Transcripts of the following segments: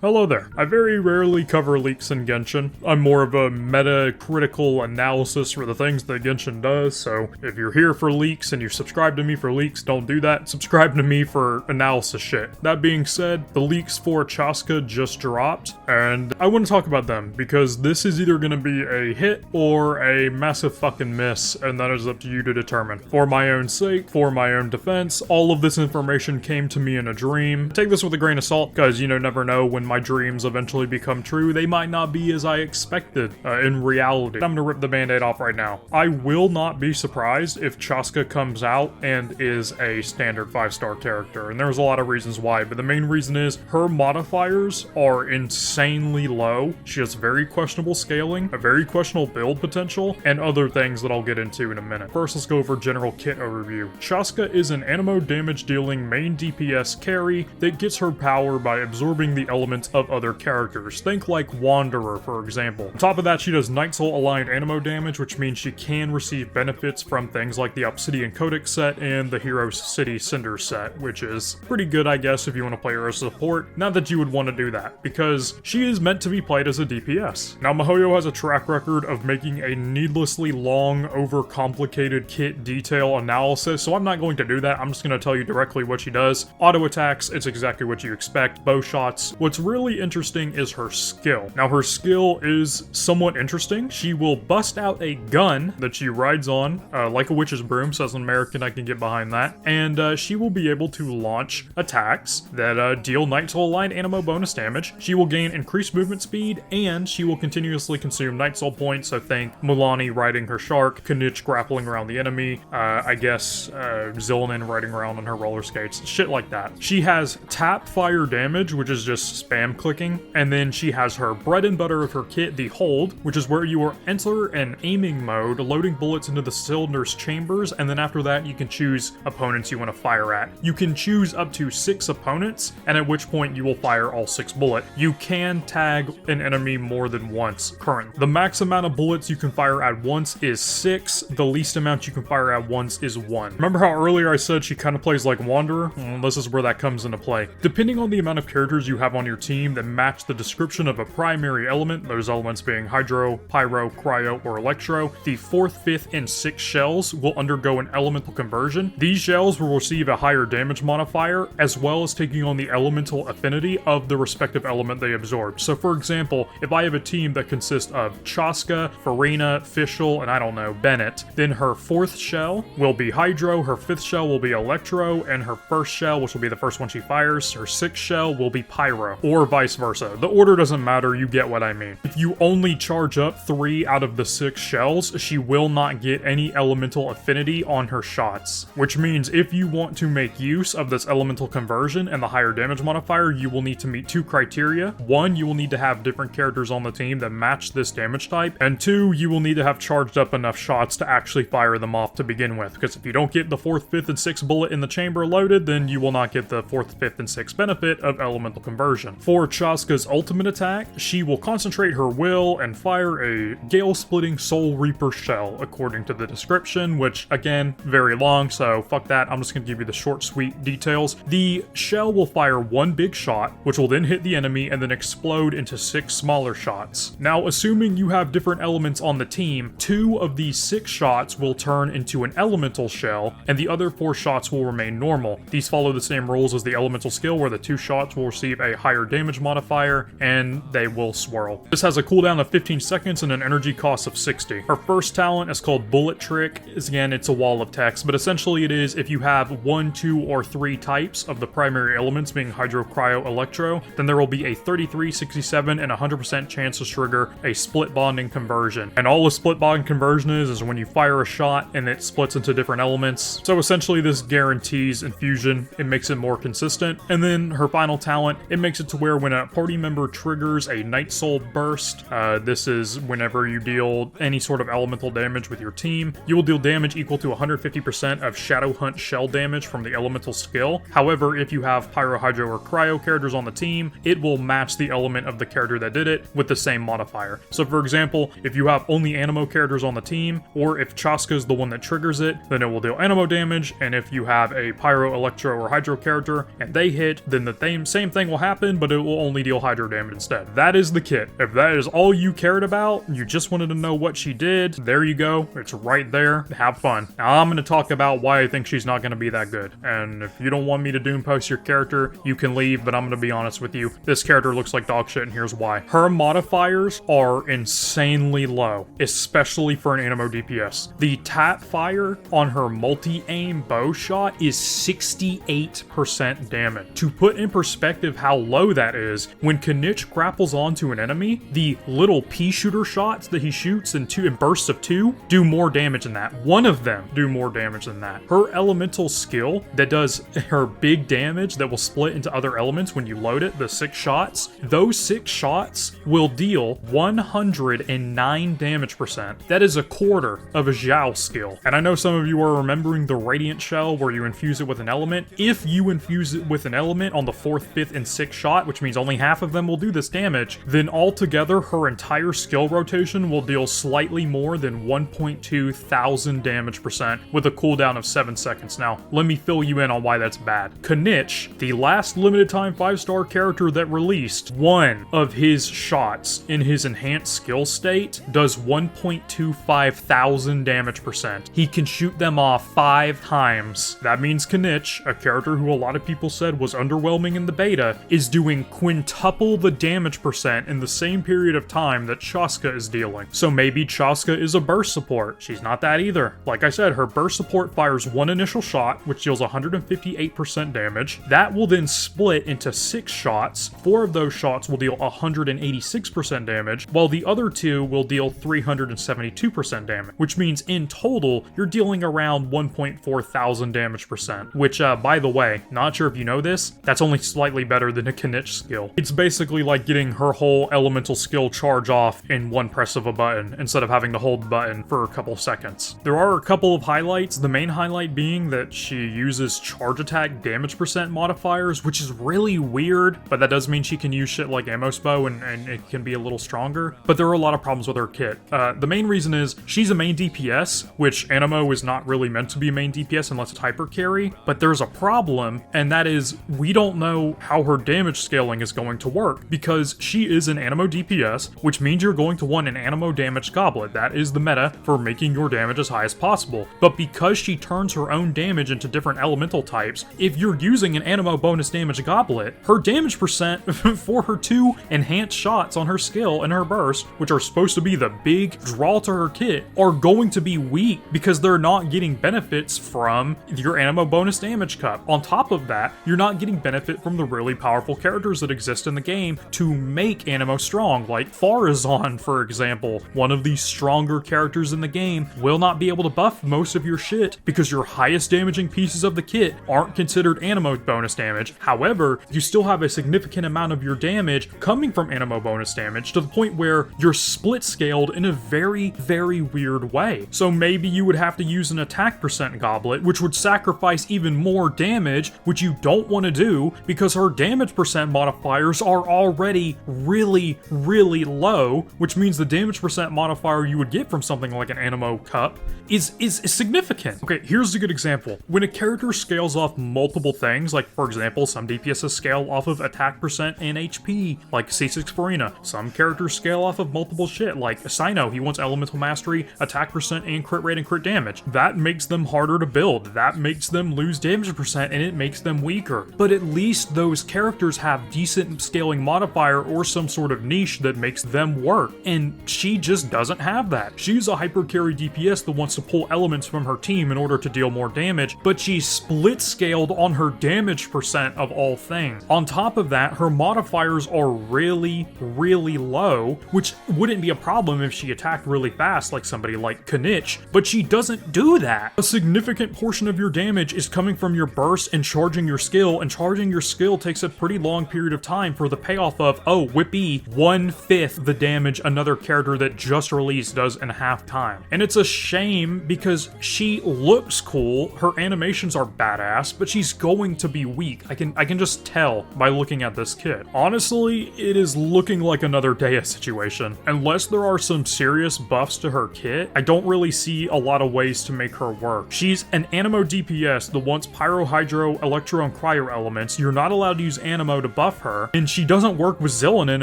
Hello there. I very rarely cover leaks in Genshin. I'm more of a meta-critical analysis for the things that Genshin does, so if you're here for leaks and you subscribe to me for leaks, don't do that. Subscribe to me for analysis shit. That being said, the leaks for Chasca just dropped, and I want to talk about them, because this is either going to be a hit or a massive fucking miss, and that is up to you to determine. For my own sake, for my own defense, all of this information came to me in a dream. Take this with a grain of salt, because you never know when my dreams eventually become true. They might not be as I expected in reality. I'm gonna rip the band-aid off right now. I will not be surprised if Chasca comes out and is a standard 5-star character, and there's a lot of reasons why, but the main reason is her modifiers are insanely low. She has very questionable scaling, a very questionable build potential, and other things that I'll get into in a minute. First, let's go over general kit overview. Chasca is an animo damage dealing main DPS carry that gets her power by absorbing the elements of other characters. Think like Wanderer, for example. On top of that, she does Night Soul aligned animo damage, which means she can receive benefits from things like the Obsidian Codex set and the Hero City Cinder set, which is pretty good, I guess, if you want to play her as a support. Not that you would want to do that, because she is meant to be played as a DPS. Now, miHoYo has a track record of making a needlessly long, overcomplicated kit detail analysis, so I'm not going to do that. I'm just going to tell you directly what she does. Auto attacks, it's exactly what you expect. Bow shots. What's really interesting is her skill. Now, her skill is somewhat interesting. She will bust out a gun that she rides on, like a witch's broom, says an American, I can get behind that, and she will be able to launch attacks that deal Night Soul aligned animo bonus damage. She will gain increased movement speed, and she will continuously consume Night Soul points, so think Mulaney riding her shark, Kanich grappling around the enemy, I guess Zillinan riding around on her roller skates, shit like that. She has tap fire damage, which is just spam clicking, and then she has her bread and butter of her kit, the hold, which is where you will enter an aiming mode, loading bullets into the cylinder's chambers, and then after that you can choose opponents you want to fire at. You can choose up to 6 opponents, and at which point you will fire all 6 bullets. You can tag an enemy more than once currently. The max amount of bullets you can fire at once is 6, the least amount you can fire at once is 1. Remember how earlier I said she kind of plays like Wanderer? Well, this is where that comes into play. Depending on the amount of characters you have on your team that match the description of a primary element, those elements being Hydro, Pyro, Cryo, or Electro, the 4th, 5th, and 6th shells will undergo an elemental conversion. These shells will receive a higher damage modifier, as well as taking on the elemental affinity of the respective element they absorb. So for example, if I have a team that consists of Chasca, Farina, Fischl, and I don't know, Bennett, then her 4th shell will be Hydro, her 5th shell will be Electro, and her 1st shell, which will be the first one she fires, her 6th shell will be Pyro, or vice versa. The order doesn't matter, you get what I mean. If you only charge up 3 out of the 6 shells, she will not get any elemental affinity on her shots, which means if you want to make use of this elemental conversion and the higher damage modifier, you will need to meet 2 criteria. 1, you will need to have different characters on the team that match this damage type, and 2, you will need to have charged up enough shots to actually fire them off to begin with, because if you don't get the 4th, 5th, and 6th bullet in the chamber loaded, then you will not get the 4th, 5th, and 6th benefit of elemental conversion. For Chasca's ultimate attack, she will concentrate her will and fire a gale-splitting Soul Reaper shell, according to the description, which, again, very long, so fuck that, I'm just gonna give you the short, sweet details. The shell will fire 1 big shot, which will then hit the enemy and then explode into 6 smaller shots. Now, assuming you have different elements on the team, 2 of these 6 shots will turn into an elemental shell, and the other 4 shots will remain normal. These follow the same rules as the elemental skill, where the 2 shots will receive a higher damage modifier, and they will swirl. This has a cooldown of 15 seconds and an energy cost of 60. Her first talent is called Bullet Trick. Again, it's a wall of text, but essentially it is if you have 1, 2, or 3 types of the primary elements being Hydro, Cryo, Electro, then there will be a 33, 67, and 100% chance to trigger a split bonding conversion. And all a split bond conversion is when you fire a shot and it splits into different elements. So essentially this guarantees infusion, it makes it more consistent. And then her final talent, it makes it to where when a party member triggers a Night Soul burst, this is whenever you deal any sort of elemental damage with your team, you will deal damage equal to 150% of Shadow Hunt shell damage from the elemental skill. However, if you have Pyro, Hydro, or Cryo characters on the team, it will match the element of the character that did it with the same modifier. So for example, if you have only animo characters on the team, or if Chasca is the one that triggers it, then it will deal animo damage, and if you have a Pyro, Electro, or Hydro character and they hit, then the same thing will happen, but but it will only deal hydro damage instead. That is the kit. If that is all you cared about, you just wanted to know what she did, there you go. It's right there. Have fun. Now I'm going to talk about why I think she's not going to be that good. And if you don't want me to doom post your character, you can leave, but I'm going to be honest with you. This character looks like dog shit, and here's why. Her modifiers are insanely low, especially for an animo DPS. The tap fire on her multi-aim bow shot is 68% damage. To put in perspective how low that is, when Kanich grapples onto an enemy, the little pea shooter shots that he shoots in bursts of 2 do more damage than that. One of them do more damage than that. Her elemental skill that does her big damage that will split into other elements when you load it, the 6 shots, those 6 shots will deal 109 damage percent. That is a quarter of a Zhao skill. And I know some of you are remembering the Radiant Shell where you infuse it with an element. If you infuse it with an element on the 4th, 5th, and 6th shot, which means only half of them will do this damage, then altogether her entire skill rotation will deal slightly more than 1.2 thousand damage percent with a cooldown of 7 seconds. Now, let me fill you in on why that's bad. Kanich, the last limited time 5-star character that released, one of his shots in his enhanced skill state does 1.25 thousand damage percent. He can shoot them off 5 times. That means Kanich, a character who a lot of people said was underwhelming in the beta, is doing quintuple the damage percent in the same period of time that Chasca is dealing. So maybe Chasca is a burst support. She's not that either. Like I said, her burst support fires one initial shot, which deals 158% damage. That will then split into 6 shots. 4 of those shots will deal 186% damage, while the other 2 will deal 372% damage, which means in total, you're dealing around 1.4 thousand damage percent, which, by the way, not sure if you know this, that's only slightly better than a Kanich skill. It's basically like getting her whole elemental skill charge off in one press of a button, instead of having to hold the button for a couple seconds. There are a couple of highlights, the main highlight being that she uses charge attack damage percent modifiers, which is really weird, but that does mean she can use shit like Amos Bow and it can be a little stronger. But there are a lot of problems with her kit. The main reason is she's a main DPS, which Animo is not really meant to be a main DPS unless it's hyper carry, but there's a problem, and that is we don't know how her damage scaling is going to work, because she is an Animo DPS, which means you're going to want an Animo damage goblet. That is the meta for making your damage as high as possible. But because she turns her own damage into different elemental types, if you're using an Animo bonus damage goblet, her damage percent for her 2 enhanced shots on her skill and her burst, which are supposed to be the big draw to her kit, are going to be weak because they're not getting benefits from your Animo bonus damage cup. On top of that, you're not getting benefit from the really powerful characters that exist in the game to make Animo strong, like Farazan, for example. One of the stronger characters in the game will not be able to buff most of your shit because your highest damaging pieces of the kit aren't considered Animo bonus damage. However, you still have a significant amount of your damage coming from Animo bonus damage to the point where you're split scaled in a very, very weird way. So maybe you would have to use an attack percent goblet, which would sacrifice even more damage, which you don't want to do because her damage percent modifiers are already really, really low, which means the damage percent modifier you would get from something like an Animo cup is significant. Okay, here's a good example. When a character scales off multiple things, like for example, some DPSs scale off of attack percent and HP, like C6 Farina. Some characters scale off of multiple shit, like Sino, he wants elemental mastery, attack percent, and crit rate and crit damage. That makes them harder to build. That makes them lose damage percent, and it makes them weaker. But at least those characters have decent scaling modifier or some sort of niche that makes them work. And she just doesn't have that. She's a hyper carry DPS that wants to pull elements from her team in order to deal more damage, but she's split scaled on her damage percent of all things. On top of that, her modifiers are really, really low, which wouldn't be a problem if she attacked really fast like somebody like Kanich, but she doesn't do that. A significant portion of your damage is coming from your burst and charging your skill, and charging your skill takes a pretty long period of time for the payoff of, oh, whippy, 1/5 the damage another character that just released does in half time. And it's a shame because she looks cool, her animations are badass, but she's going to be weak. I can just tell by looking at this kit. Honestly, it is looking like another Dea situation. Unless there are some serious buffs to her kit, I don't really see a lot of ways to make her work. She's an Animo DPS that wants Pyro, Hydro, Electro, and Cryo elements. You're not allowed to use Animo to buff her, and she doesn't work with Zillinen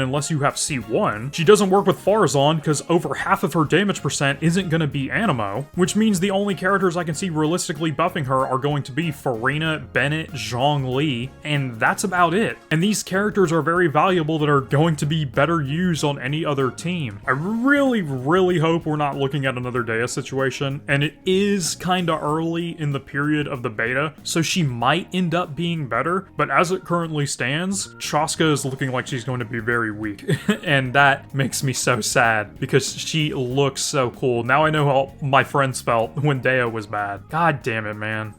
unless you have C1. She doesn't work with Farazan because over half of her damage percent isn't going to be Anemo, which means the only characters I can see realistically buffing her are going to be Farina, Bennett, Zhongli, and that's about it. And these characters are very valuable that are going to be better used on any other team. I really hope we're not looking at another Dea situation, and it is kinda early in the period of the beta, so she might end up being better, but as it currently stands, Chasca is looking like she's going to be very weak, and that makes me so sad, because she looks so cool. Now I know how my friends felt when Dea was bad. God damn it, man.